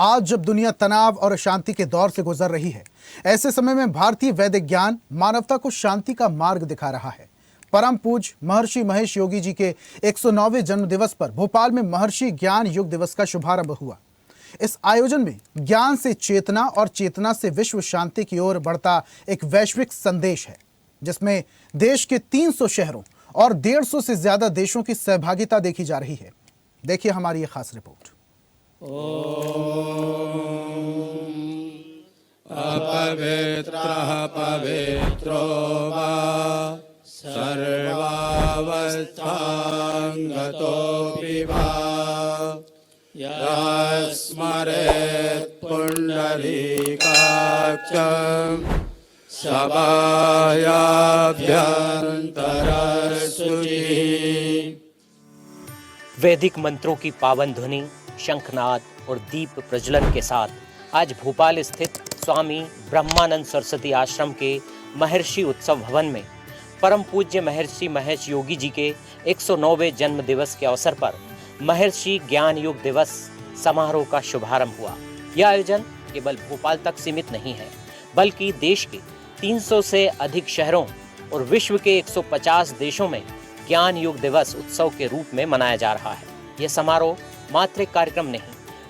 आज जब दुनिया तनाव और अशांति के दौर से गुजर रही है, ऐसे समय में भारतीय वैदिक ज्ञान मानवता को शांति का मार्ग दिखा रहा है। परम पूज्य महर्षि महेश योगी जी के 109वें जन्म दिवस पर भोपाल में महर्षि ज्ञान योग दिवस का शुभारंभ हुआ। इस आयोजन में ज्ञान से चेतना और चेतना से विश्व शांति की ओर बढ़ता एक वैश्विक संदेश है, जिसमें देश के 300 शहरों और 150 से ज्यादा देशों की सहभागिता देखी जा रही है। देखिए हमारी ये खास रिपोर्ट। अपवित्रः पवित्रो वा सर्वावस्थांगतोऽपि वा यः स्मरेत् पुण्डरीकाक्षं सभायाभ्यन्तरशुचिः। वैदिक मंत्रों की पावन ध्वनि, शंखनाद और दीप प्रज्वलन के साथ आज भोपाल स्थित स्वामी ब्रह्मानंद सरस्वती आश्रम के महर्षि उत्सव भवन में परम पूज्य महर्षि महेश योगी जी के 109वें जन्म दिवस के अवसर पर महर्षि ज्ञान योग दिवस समारोह का शुभारंभ हुआ। यह आयोजन केवल भोपाल तक सीमित नहीं है, बल्कि देश के 300 से अधिक शहरों और विश्व के 150 देशों में ज्ञान योग दिवस उत्सव के रूप में मनाया जा रहा है। यह समारोह मात्र एक कार्यक्रम नहीं,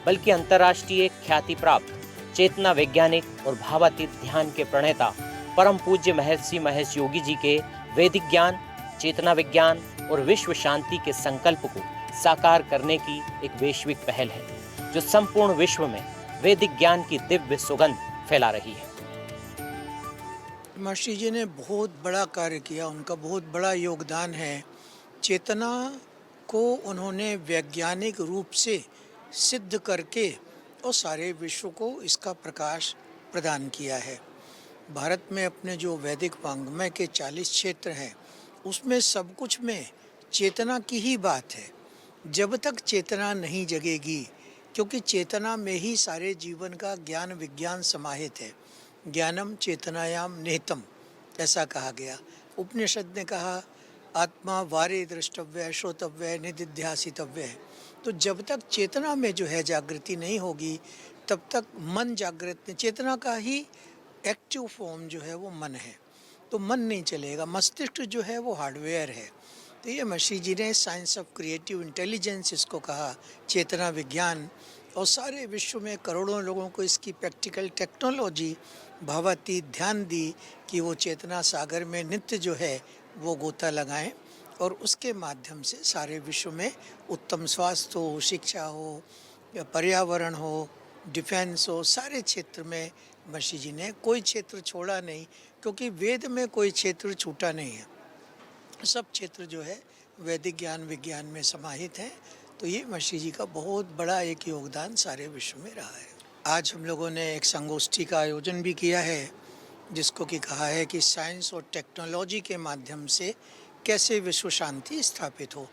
बल्कि अंतर्राष्ट्रीय ख्याति प्राप्त चेतना वैज्ञानिक और भावातीत ध्यान के प्रणेता परम पूज्य महर्षि महेश योगी जी के वैदिक ज्ञान, चेतना विज्ञान और विश्व शांति के संकल्प को साकार करने की एक वैश्विक पहल है, जो संपूर्ण विश्व में वैदिक ज्ञान की दिव्य सुगंध फैला रही है। महर्षि जी ने बहुत बड़ा कार्य किया, उनका बहुत बड़ा योगदान है। चेतना को उन्होंने वैज्ञानिक रूप से सिद्ध करके और सारे विश्व को इसका प्रकाश प्रदान किया है। भारत में अपने जो वैदिक वाङ्मय के 40 क्षेत्र हैं, उसमें सब कुछ में चेतना की ही बात है। जब तक चेतना नहीं जगेगी, क्योंकि चेतना में ही सारे जीवन का ज्ञान विज्ञान समाहित है। ज्ञानम चेतनायाम निहितम, ऐसा कहा गया। उपनिषद ने कहा आत्मा वारे द्रष्टव्य श्रोतव्य निदिध्यासितव्य है। तो जब तक चेतना में जो है जागृति नहीं होगी, तब तक मन जागृत नहीं। चेतना का ही एक्टिव फॉर्म जो है वो मन है, तो मन नहीं चलेगा। मस्तिष्क जो है वो हार्डवेयर है। तो ये महर्षि जी ने साइंस ऑफ क्रिएटिव इंटेलिजेंस इसको कहा, चेतना विज्ञान, और सारे विश्व में करोड़ों लोगों को इसकी प्रैक्टिकल टेक्नोलॉजी भावातीत ध्यान दी कि वो चेतना सागर में नित्य जो है वो गोता लगाएं और उसके माध्यम से सारे विश्व में उत्तम स्वास्थ्य हो, शिक्षा हो, पर्यावरण हो, डिफेंस हो, सारे क्षेत्र में महर्षि जी ने कोई क्षेत्र छोड़ा नहीं, क्योंकि वेद में कोई क्षेत्र छूटा नहीं है। सब क्षेत्र जो है वैदिक ज्ञान विज्ञान में समाहित हैं। तो ये महर्षि जी का बहुत बड़ा एक योगदान सारे विश्व में रहा है। आज हम लोगों ने एक संगोष्ठी का आयोजन भी किया है, जिसको कि कहा है कि साइंस और टेक्नोलॉजी के माध्यम से कैसे विश्व शांति स्थापित हो।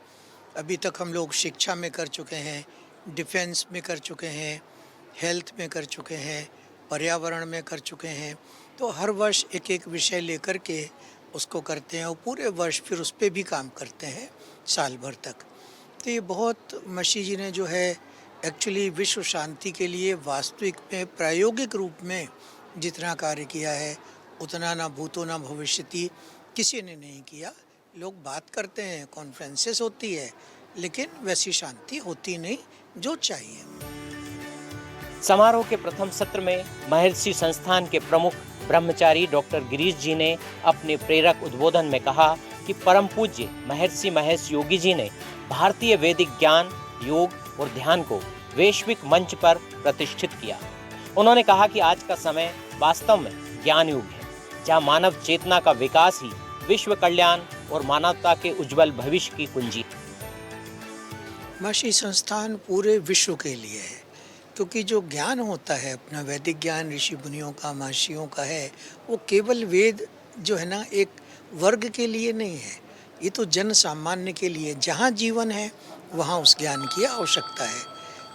अभी तक हम लोग शिक्षा में कर चुके हैं, डिफेंस में कर चुके हैं, हेल्थ में कर चुके हैं, पर्यावरण में कर चुके हैं। तो हर वर्ष एक एक विषय लेकर के उसको करते हैं और पूरे वर्ष फिर उस पर भी काम करते हैं साल भर तक। तो ये बहुत महर्षि जी ने जो है एक्चुअली विश्व शांति के लिए वास्तविक में प्रायोगिक रूप में जितना कार्य किया है, उतना ना भूतो ना भविष्यति किसी ने नहीं किया। लोग बात करते हैं, कॉन्फ्रेंसेस होती है, लेकिन वैसी शांति होती नहीं जो चाहिए। समारोह के प्रथम सत्र में महर्षि संस्थान के प्रमुख ब्रह्मचारी डॉक्टर गिरीश जी ने अपने प्रेरक उद्बोधन में कहा कि परम पूज्य महर्षि महेश योगी जी ने भारतीय वैदिक ज्ञान, योग और ध्यान को वैश्विक मंच पर प्रतिष्ठित किया। उन्होंने कहा कि आज का समय वास्तव में ज्ञान युग है, जहाँ मानव चेतना का विकास ही विश्व कल्याण और मानवता के उज्जवल भविष्य की कुंजी। महर्षि संस्थान पूरे विश्व के लिए है, क्योंकि जो ज्ञान होता है अपना वैदिक ज्ञान ऋषि मुनियों का, महर्षियों का है, वो केवल वेद जो है ना एक वर्ग के लिए नहीं है, ये तो जन सामान्य के लिए। जहाँ जीवन है वहाँ उस ज्ञान की आवश्यकता है।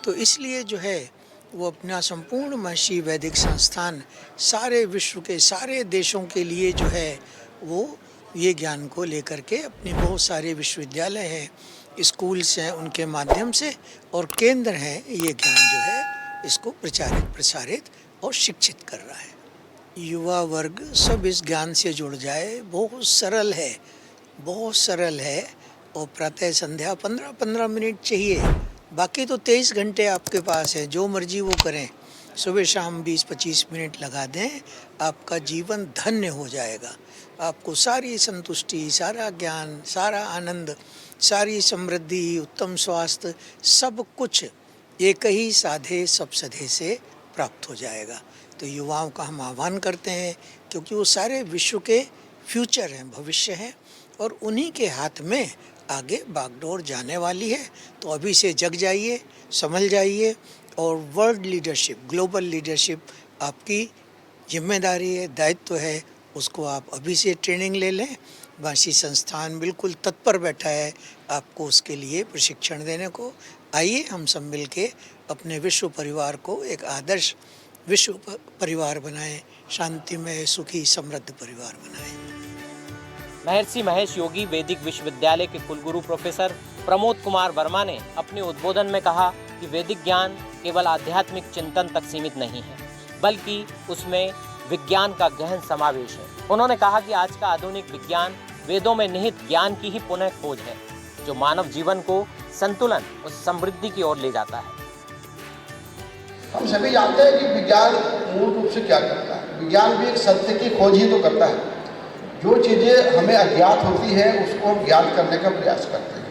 तो इसलिए जो है वो अपना संपूर्ण महर्षि वैदिक संस्थान सारे विश्व के सारे देशों के लिए जो है वो ये ज्ञान को लेकर के अपने बहुत सारे विश्वविद्यालय हैं, स्कूल्स हैं, उनके माध्यम से और केंद्र हैं, ये ज्ञान जो है इसको प्रसारित और शिक्षित कर रहा है। युवा वर्ग सब इस ज्ञान से जुड़ जाए, बहुत सरल है और प्रातः संध्या 15-15 मिनट चाहिए, बाकी तो 23 घंटे आपके पास है, जो मर्जी वो करें। सुबह शाम 20-25 मिनट लगा दें, आपका जीवन धन्य हो जाएगा। आपको सारी संतुष्टि, सारा ज्ञान, सारा आनंद, सारी समृद्धि, उत्तम स्वास्थ्य, सब कुछ एक ही साधे सब सधे से प्राप्त हो जाएगा। तो युवाओं का हम आह्वान करते हैं, क्योंकि वो सारे विश्व के फ्यूचर हैं, भविष्य हैं, और उन्हीं के हाथ में आगे बागडोर जाने वाली है। तो अभी से जग जाइए, संभल जाइए, और वर्ल्ड लीडरशिप, ग्लोबल लीडरशिप आपकी जिम्मेदारी है, दायित्व है, उसको आप अभी से ट्रेनिंग ले लें। वासी संस्थान बिल्कुल तत्पर बैठा है आपको उसके लिए प्रशिक्षण देने को। आइए हम सब मिल के अपने विश्व परिवार को एक आदर्श विश्व परिवार बनाएं, शांतिमय, सुखी, समृद्ध परिवार बनाएं। महर्षि महेश योगी वैदिक विश्वविद्यालय के कुलगुरु प्रोफेसर प्रमोद कुमार वर्मा ने अपने उद्बोधन में कहा कि वैदिक ज्ञान केवल आध्यात्मिक चिंतन तक सीमित नहीं है, बल्कि उसमें विज्ञान का गहन समावेश है। उन्होंने कहा कि आज का आधुनिक विज्ञान वेदों में निहित ज्ञान की ही पुनः खोज है, जो मानव जीवन को संतुलन और समृद्धि की ओर ले जाता है। हम सभी जानते हैं कि विज्ञान मूल रूप से क्या करता है। विज्ञान भी एक सत्य की खोज ही तो करता है। जो चीज़ें हमें अज्ञात होती हैं उसको हम ज्ञात करने का प्रयास करते हैं,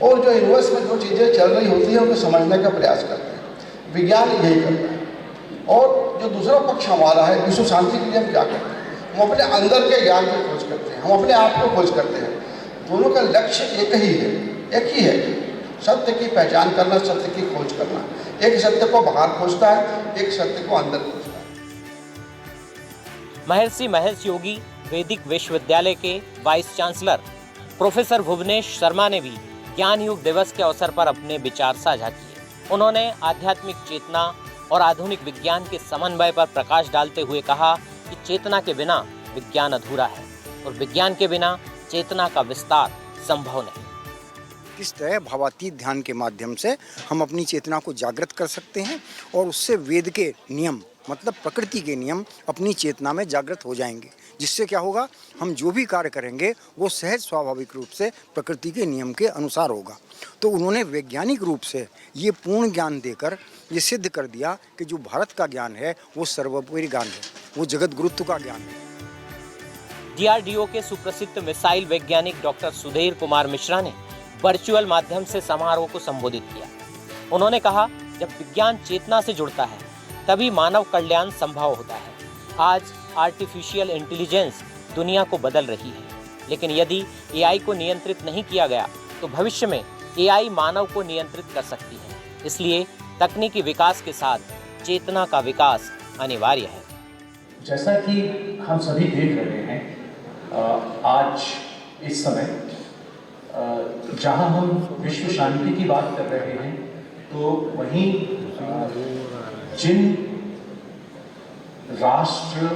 और जो यूनिवर्स में जो चीज़ें चल रही होती हैं उनको समझने का प्रयास करते हैं। विज्ञान यही करता है। और जो दूसरा पक्ष हमारा है, विश्व शांति के लिए हम क्या करते हैं? हम अपने अंदर के ज्ञान की खोज करते हैं, हम अपने आप को खोज करते हैं। दोनों का लक्ष्य एक ही है, सत्य की पहचान करना, सत्य की खोज करना। एक सत्य को बाहर खोजता है, एक सत्य को अंदर खोजता है। महर्षि महेश योगी वैदिक विश्वविद्यालय के vice chancellor professor Bhuvnesh Sharma ने भी ज्ञान युग दिवस के अवसर पर अपने विचार साझा किए। उन्होंने आध्यात्मिक चेतना और आधुनिक विज्ञान के समन्वय पर प्रकाश डालते हुए कहा कि चेतना के बिना विज्ञान अधूरा है और विज्ञान के बिना चेतना का विस्तार संभव नहीं। किस तरह भावातीत ध्यान के माध्यम से हम अपनी चेतना को जागृत कर सकते हैं और उससे वेद के नियम, मतलब प्रकृति के नियम, अपनी चेतना में जागृत हो जाएंगे, जिससे क्या होगा, हम जो भी कार्य करेंगे वो सहज स्वाभाविक रूप से प्रकृति के नियम के अनुसार होगा। तो उन्होंने वैज्ञानिक रूप से ये पूर्ण ज्ञान देकर ये सिद्ध कर दिया कि जो भारत का ज्ञान है वो सर्वोपरि ज्ञान है, वो जगत गुरुत्व का ज्ञान है। DRDO के सुप्रसिद्ध मिसाइल वैज्ञानिक डॉक्टर सुधीर कुमार मिश्रा ने वर्चुअल माध्यम से समारोह को संबोधित किया। उन्होंने कहा, जब विज्ञान चेतना से जुड़ता है तभी मानव कल्याण संभव होता है। आज आर्टिफिशियल इंटेलिजेंस दुनिया को बदल रही है, लेकिन यदि AI को नियंत्रित नहीं किया गया तो भविष्य में AI मानव को नियंत्रित कर सकती है। इसलिए तकनीकी विकास के साथ चेतना का विकास अनिवार्य है। जैसा कि हम सभी देख रहे हैं, आज इस समय जहां हम विश्व शांति की बात कर रहे हैं, तो वहीं जिन राष्ट्र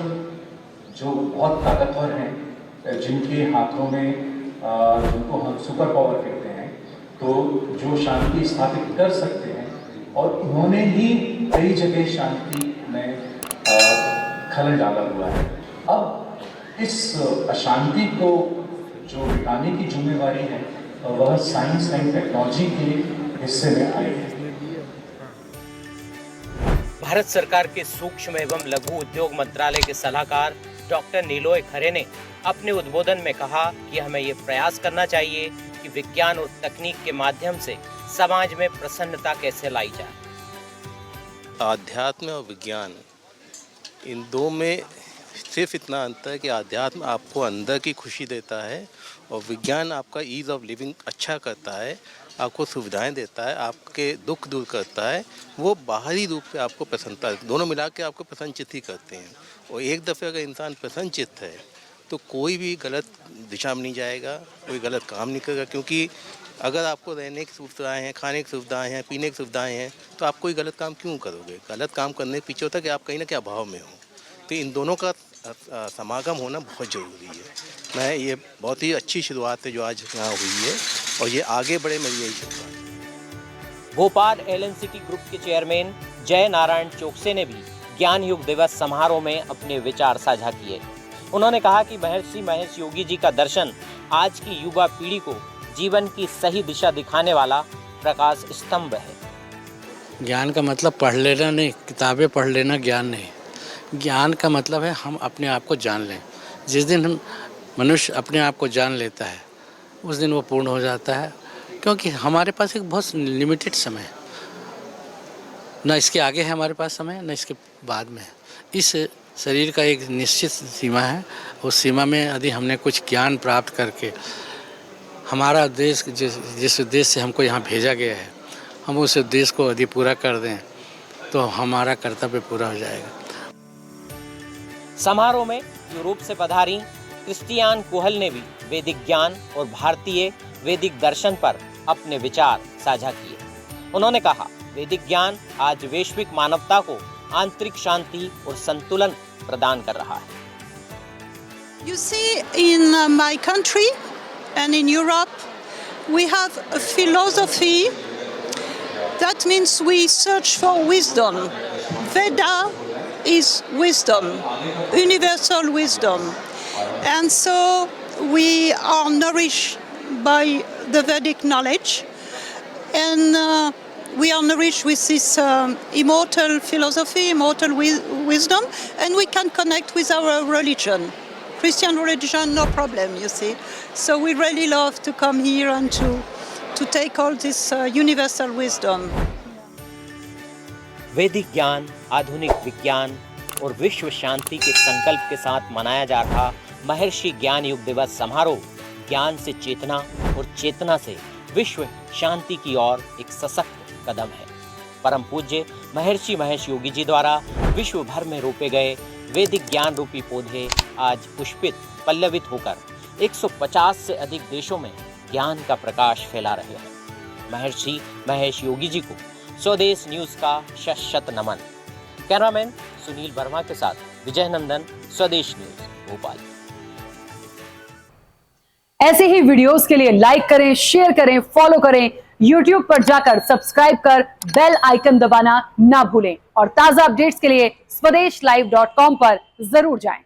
जो बहुत ताकतवर हैं, जिनके हाथों में जिनको हम सुपर पावर कहते हैं, तो जो शांति स्थापित कर सकते हैं, और उन्होंने ही कई जगह शांति में खलल डाला हुआ है। अब इस अशांति को जो मिटाने की जिम्मेवारी है वह साइंस एंड टेक्नोलॉजी के हिस्से में आई है। भारत सरकार के सूक्ष्म एवं लघु उद्योग मंत्रालय के सलाहकार डॉक्टर नीलोय खरे ने अपने उद्बोधन में कहा कि हमें ये प्रयास करना चाहिए कि विज्ञान और तकनीक के माध्यम से समाज में प्रसन्नता कैसे लाई जाए। आध्यात्म और विज्ञान, इन दो में सिर्फ इतना अंतर है कि आध्यात्म आपको अंदर की खुशी देता है और विज्ञान आपका ईज़ ऑफ लिविंग अच्छा करता है, आपको सुविधाएं देता है, आपके दुख दूर करता है, वो बाहरी रूप से आपको प्रसन्नता, दोनों मिला के आपको प्रसन्नचित्त ही करते हैं। और एक दफ़े अगर इंसान प्रसन्नचित्त है तो कोई भी गलत दिशा में नहीं जाएगा, कोई गलत काम नहीं करेगा, क्योंकि अगर आपको रहने की सुविधाएँ हैं, खाने की सुविधाएँ हैं, पीने की सुविधाएँ हैं, तो आप कोई गलत काम क्यों करोगे? गलत काम करने के पीछे होता है कि आप कहीं ना कहीं अभाव में हो। तो इन दोनों का समागम होना बहुत ज़रूरी है। मैं ये बहुत ही अच्छी शुरुआत है जो आज यहाँ हुई है, और ये आगे बढ़े, मेरी यही शुरुआत है। भोपाल LNCT ग्रुप के चेयरमैन जय नारायण चोकसे ने भी ज्ञान युग दिवस समारोह में अपने विचार साझा किए। उन्होंने कहा कि महर्षि महेश योगी जी का दर्शन आज की युवा पीढ़ी को जीवन की सही दिशा दिखाने वाला प्रकाश स्तंभ है। ज्ञान का मतलब पढ़ लेना नहीं, किताबें पढ़ लेना ज्ञान नहीं। ज्ञान का मतलब है हम अपने आप को जान लें। जिस दिन हम मनुष्य अपने आप को जान लेता है उस दिन वो पूर्ण हो जाता है, क्योंकि हमारे पास एक बहुत लिमिटेड समय है, न इसके आगे है हमारे पास समय, न इसके बाद में है। इस शरीर का एक निश्चित सीमा है, उस सीमा में यदि हमने कुछ ज्ञान प्राप्त करके हमारा देश जिस उद्देश्य से हमको यहाँ भेजा गया है, हम उस उद्देश्य को यदि पूरा कर दें तो हमारा कर्तव्य पूरा हो जाएगा। समारोह में यूरोप से पधारी क्रिस्टियान कोहल ने भी वैदिक ज्ञान और भारतीय वैदिक दर्शन पर अपने विचार साझा किए। उन्होंने कहा, वैदिक ज्ञान आज वैश्विक मानवता को आंतरिक शांति और संतुलन प्रदान कर रहा है। You see, in my country and in Europe, we have a philosophy. That means we search for wisdom. Veda is wisdom, universal wisdom. And so we are nourished by the Vedic knowledge. And we are nourished with this immortal philosophy, immortal wisdom. And we can connect with our religion. Christian religion, no problem, you see. So we really love to come here and to take all this universal wisdom. वैदिक ज्ञान, आधुनिक विज्ञान और विश्व शांति के संकल्प के साथ मनाया जा रहा महर्षि ज्ञान युग दिवस समारोह ज्ञान से चेतना और चेतना से विश्व शांति की ओर एक सशक्त कदम है। परम पूज्य महर्षि महेश योगी जी द्वारा विश्व भर में रोपे गए वैदिक ज्ञान रूपी पौधे आज पुष्पित पल्लवित होकर 150 से अधिक देशों में ज्ञान का प्रकाश फैला रहे हैं। महर्षि महेश योगी जी को स्वदेश न्यूज का शत नमन। कैमरामैन सुनील वर्मा के साथ विजय नंदन, स्वदेश न्यूज, भोपाल। ऐसे ही वीडियोस के लिए लाइक करें, शेयर करें, फॉलो करें। YouTube पर जाकर सब्सक्राइब कर बेल आइकन दबाना ना भूलें और ताजा अपडेट्स के लिए swedeshlive.com पर जरूर जाएं।